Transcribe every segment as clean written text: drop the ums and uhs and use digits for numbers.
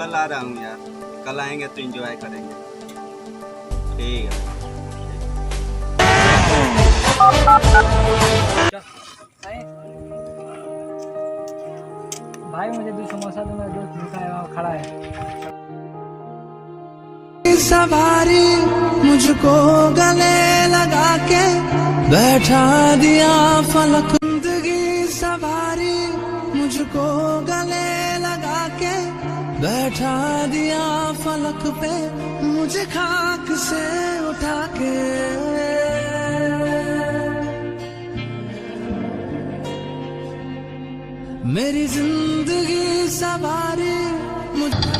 कल आ रहा हूँ यार, कल आएंगे तो एंजॉय करेंगे। ठीक है भाई, मुझे 2 समोसा दो, मेरा दोस्त भूखा है, वहाँ खड़ा है। सवारी मुझको गले लगा के बैठा दिया फलक, जिंदगी सवारी मुझको गले लगा के बैठा दिया फलक पे, मुझे खाक से उठा के मेरी जिंदगी सवारी मुझे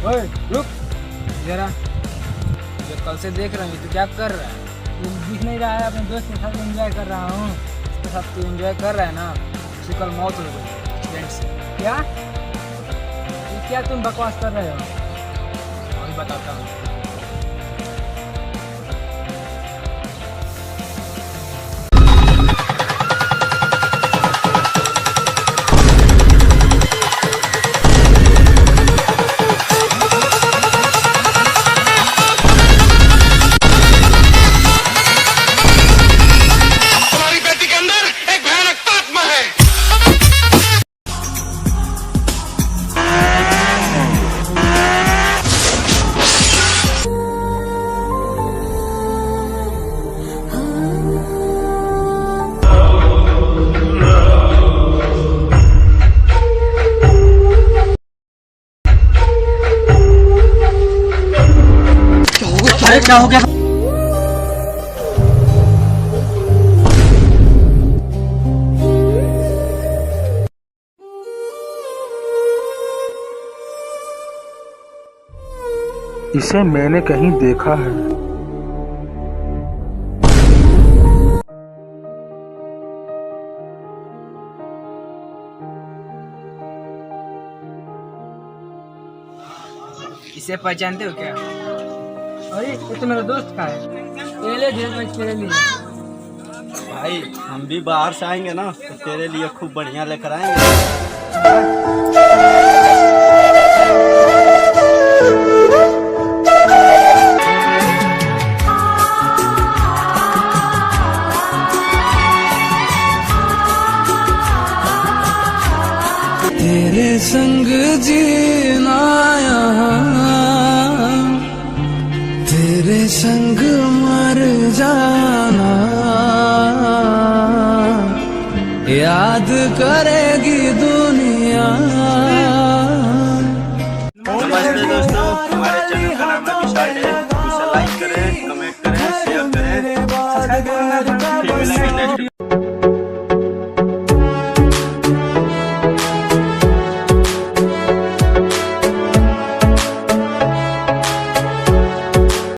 ओए रुक जरा, जो कल से देख रहा हूँ तू क्या कर रहा है? तू दिख नहीं रहा है, अपने दोस्त के साथ एंजॉय कर रहा हूँ, उसके साथ तू एंजॉय कर रहा है ना, उसकी कल मौत हो गई एक्सीडेंट से। क्या ये क्या तुम बकवास कर रहे हो? अभी बताता हूँ। क्या हो गया? इसे मैंने कहीं देखा है। इसे पहचानते हो क्या? अरे ये तो मेरा दोस्त का है, ले तेरे लिए। भाई, हम भी बाहर से आएंगे ना तो तेरे लिए खूब बढ़िया लेकर आएंगे। तेरे संग जीना यहाँ, तेरे संग मर जाना, याद करेगी दुनिया। नमस्ते दोस्तों, हमारे चैनल का नाम है विशाल है। इसे लाइक करें, कमेंट करें, शेयर करें। फिर मिलेंगे नेक्स्ट